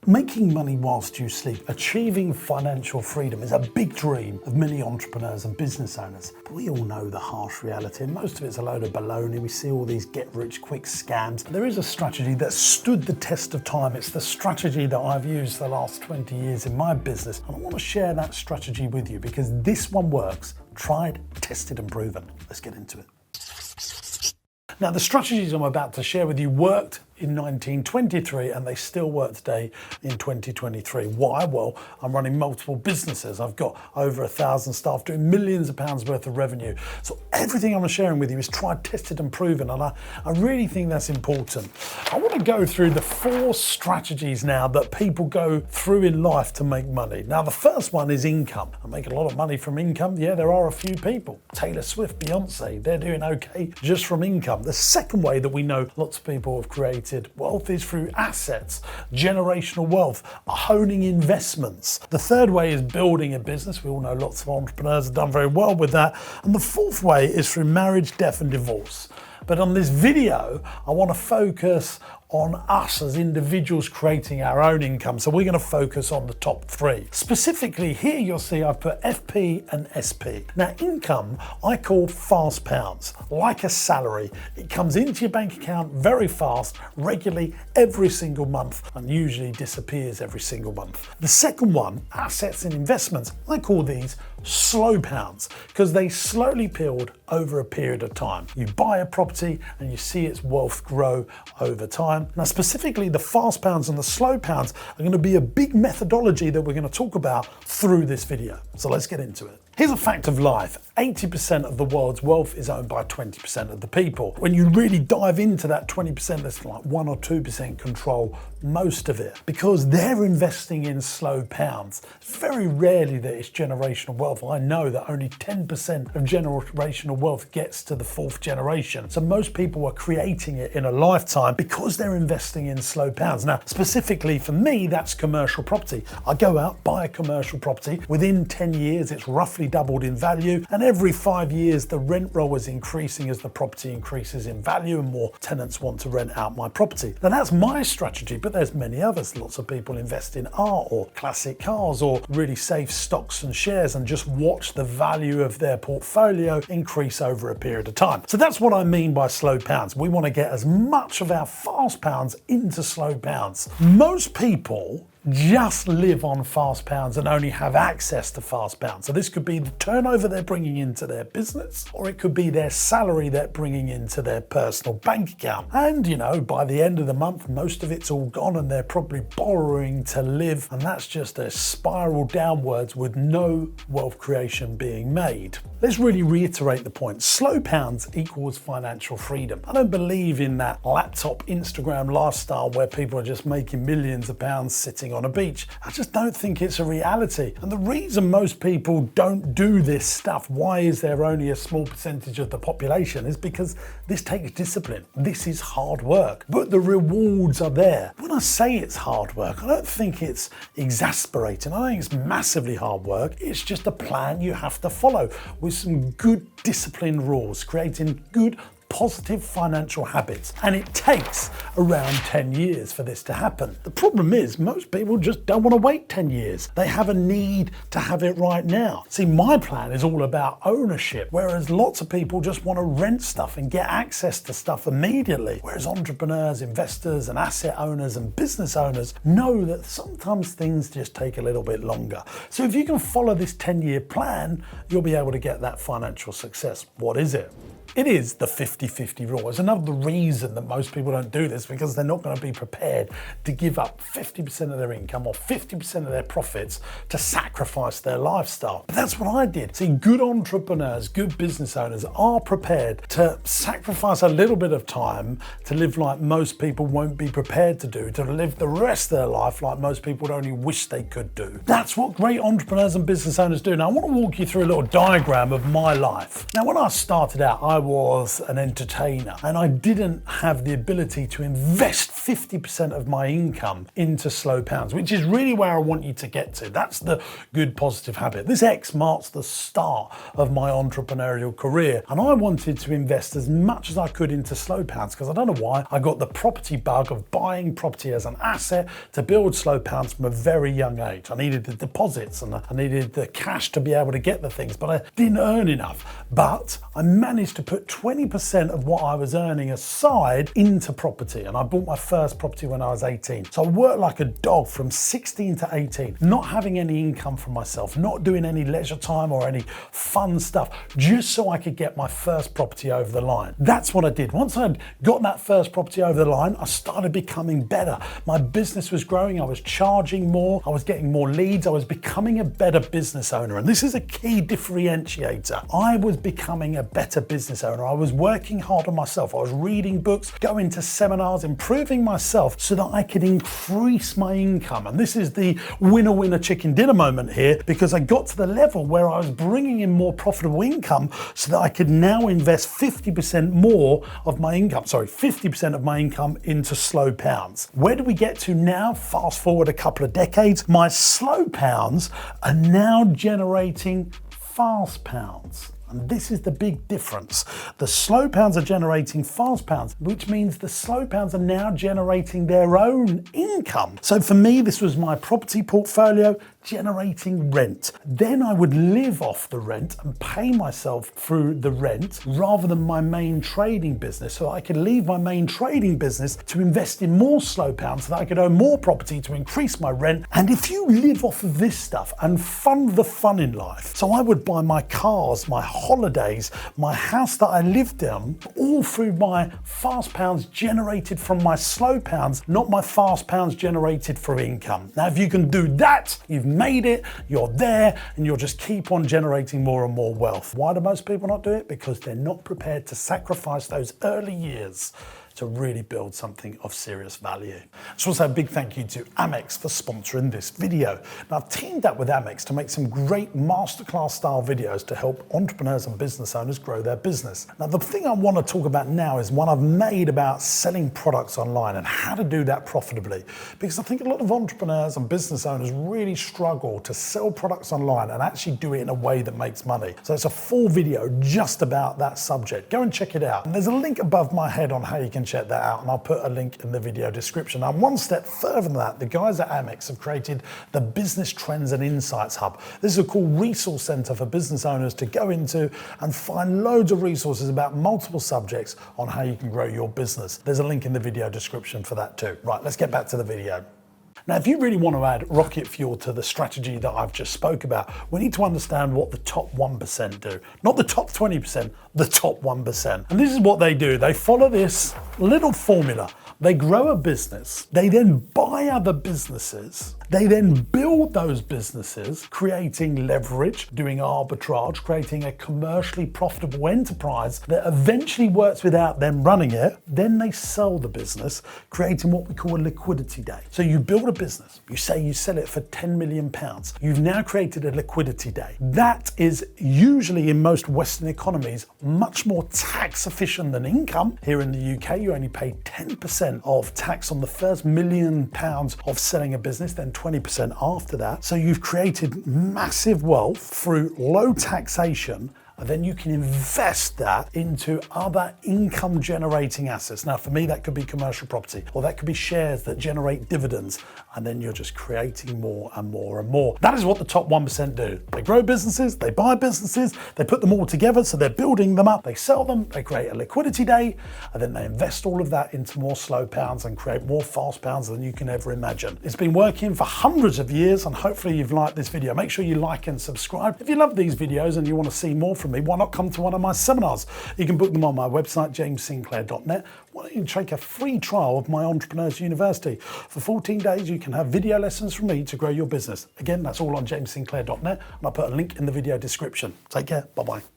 Making money whilst you sleep, achieving financial freedom is a big dream of many entrepreneurs and business owners. But we all know the harsh reality, and most of it's a load of baloney. We see all these get-rich-quick scams. There is a strategy that stood the test of time. It's the strategy that I've used the last 20 years in my business, and I want to share that strategy with you because this one works. Tried, tested, and proven. Let's get into it. Now, the strategies I'm about to share with you worked in 1923 and they still work today in 2023. Why? Well, I'm running multiple businesses. I've got over 1,000 staff doing millions of pounds worth of revenue. So everything I'm sharing with you is tried, tested and proven, and I really think that's important. I want to go through the 4 strategies now that people go through in life to make money. Now, the first one is income. I make a lot of money from income. Yeah, there are a few people. Taylor Swift, Beyonce, they're doing okay just from income. The second way that we know lots of people have created wealth is through assets, generational wealth, honing investments. The third way is building a business. We all know lots of entrepreneurs have done very well with that. And the fourth way is through marriage, death and divorce. But on this video, I want to focus on us as individuals creating our own income. So we're going to focus on the top 3. Specifically here you'll see I've put FP and SP. Now income I call fast pounds, like a salary. It comes into your bank account very fast, regularly every single month, and usually disappears every single month. The second one, assets and investments, I call these slow pounds because they slowly build over a period of time. You buy a property and you see its wealth grow over time. Now, specifically the fast pounds and the slow pounds are going to be a big methodology that we're going to talk about through this video. So let's get into it. Here's a fact of life. 80% of the world's wealth is owned by 20% of the people. When you really dive into that 20%, that's like 1 or 2% control most of it because they're investing in slow pounds. It's very rarely that it's generational wealth. I know that only 10% of generational wealth gets to the 4th generation. So most people are creating it in a lifetime because they're investing in slow pounds. Now, specifically for me, that's commercial property. I go out, buy a commercial property. Within 10 years, it's roughly doubled in value, and every 5 years the rent roll is increasing as the property increases in value and more tenants want to rent out my property. Now that's my strategy, but there's many others. Lots of people invest in art or classic cars or really safe stocks and shares and just watch the value of their portfolio increase over a period of time. So that's what I mean by slow pounds. We want to get as much of our fast pounds into slow pounds. Most people just live on fast pounds and only have access to fast pounds. So this could be the turnover they're bringing into their business, or it could be their salary they're bringing into their personal bank account. And you know, by the end of the month, most of it's all gone and they're probably borrowing to live. And that's just a spiral downwards with no wealth creation being made. Let's really reiterate the point. Slow pounds equals financial freedom. I don't believe in that laptop Instagram lifestyle where people are just making millions of pounds sitting on a beach. I just don't think it's a reality. And the reason most people don't do this stuff, why is there only a small percentage of the population, is because this takes discipline. This is hard work, but the rewards are there. When I say it's hard work, I don't think it's exasperating. I think it's massively hard work. It's just a plan you have to follow with some good disciplined rules, creating good positive financial habits, and it takes around 10 years for this to happen. The problem is most people just don't want to wait 10 years. They have a need to have it right now. See, my plan is all about ownership, whereas lots of people just want to rent stuff and get access to stuff immediately. Whereas entrepreneurs, investors and asset owners and business owners know that sometimes things just take a little bit longer. So if you can follow this 10-year plan, you'll be able to get that financial success. What is it? It is the 50-50 rule. It's another reason that most people don't do this, because they're not going to be prepared to give up 50% of their income or 50% of their profits to sacrifice their lifestyle. But that's what I did. See, good entrepreneurs, good business owners are prepared to sacrifice a little bit of time to live like most people won't be prepared to do, to live the rest of their life like most people would only wish they could do. That's what great entrepreneurs and business owners do. Now, I want to walk you through a little diagram of my life. Now, when I started out, I was an entertainer and I didn't have the ability to invest 50% of my income into slow pounds, which is really where I want you to get to. That's the good positive habit. This X marks the start of my entrepreneurial career, and I wanted to invest as much as I could into slow pounds because I don't know why I got the property bug of buying property as an asset to build slow pounds from a very young age. I needed the deposits and I needed the cash to be able to get the things, but I didn't earn enough. But I managed to put 20% of what I was earning aside into property, and I bought my first property when I was 18. So I worked like a dog from 16 to 18, not having any income for myself, not doing any leisure time or any fun stuff, just so I could get my first property over the line. That's what I did. Once I'd got that first property over the line, I started becoming better. My business was growing, I was charging more, I was getting more leads, I was becoming a better business owner. And this is a key differentiator. I was becoming a better business owner. I was working hard on myself. I was reading books, going to seminars, improving myself so that I could increase my income. And this is the winner, winner, chicken dinner moment here, because I got to the level where I was bringing in more profitable income so that I could now invest 50% more of my income, 50% of my income into slow pounds. Where do we get to now? Fast forward a couple of decades, my slow pounds are now generating fast pounds. And this is the big difference. The slow pounds are generating fast pounds, which means the slow pounds are now generating their own income. So for me, this was my property portfolio generating rent. Then I would live off the rent and pay myself through the rent rather than my main trading business. So I could leave my main trading business to invest in more slow pounds so that I could own more property to increase my rent. And if you live off of this stuff and fund the fun in life, so I would buy my cars, my holidays, my house that I lived in, all through my fast pounds generated from my slow pounds, not my fast pounds generated for income. Now, if you can do that, you've made it, you're there, and you'll just keep on generating more and more wealth. Why do most people not do it? Because they're not prepared to sacrifice those early years to really build something of serious value. So also a big thank you to Amex for sponsoring this video. Now I've teamed up with Amex to make some great masterclass style videos to help entrepreneurs and business owners grow their business. Now the thing I want to talk about now is one I've made about selling products online and how to do that profitably. Because I think a lot of entrepreneurs and business owners really struggle to sell products online and actually do it in a way that makes money. So it's a full video just about that subject. Go and check it out. And there's a link above my head on how you can check that out, and I'll put a link in the video description. Now, one step further than that, the guys at Amex have created the Business Trends and Insights Hub. This is a cool resource center for business owners to go into and find loads of resources about multiple subjects on how you can grow your business. There's a link in the video description for that too. Right, let's get back to the video. Now, if you really want to add rocket fuel to the strategy that I've just spoke about, we need to understand what the top 1% do. Not the top 20%, the top 1%. And this is what they do. They follow this little formula. They grow a business. They then buy other businesses. They then build those businesses, creating leverage, doing arbitrage, creating a commercially profitable enterprise that eventually works without them running it. Then they sell the business, creating what we call a liquidity day. So you build a business, you say you sell it for £10 million. You've now created a liquidity day. That is usually in most Western economies much more tax efficient than income. Here in the UK, you only pay 10% of tax on the first £1 million of selling a business, then 20% after that. So you've created massive wealth through low taxation, and then you can invest that into other income generating assets. Now for me, that could be commercial property, or that could be shares that generate dividends, and then you're just creating more and more and more. That is what the top 1% do. They grow businesses, they buy businesses, they put them all together, so they're building them up, they sell them, they create a liquidity day, and then they invest all of that into more slow pounds and create more fast pounds than you can ever imagine. It's been working for hundreds of years, and hopefully you've liked this video. Make sure you like and subscribe. If you love these videos and you want to see more from me, why not come to one of my seminars? You can book them on my website, jamessinclair.net. Why don't you take a free trial of my Entrepreneurs University? For 14 days, you can have video lessons from me to grow your business. Again, that's all on jamessinclair.net, and I'll put a link in the video description. Take care. Bye-bye.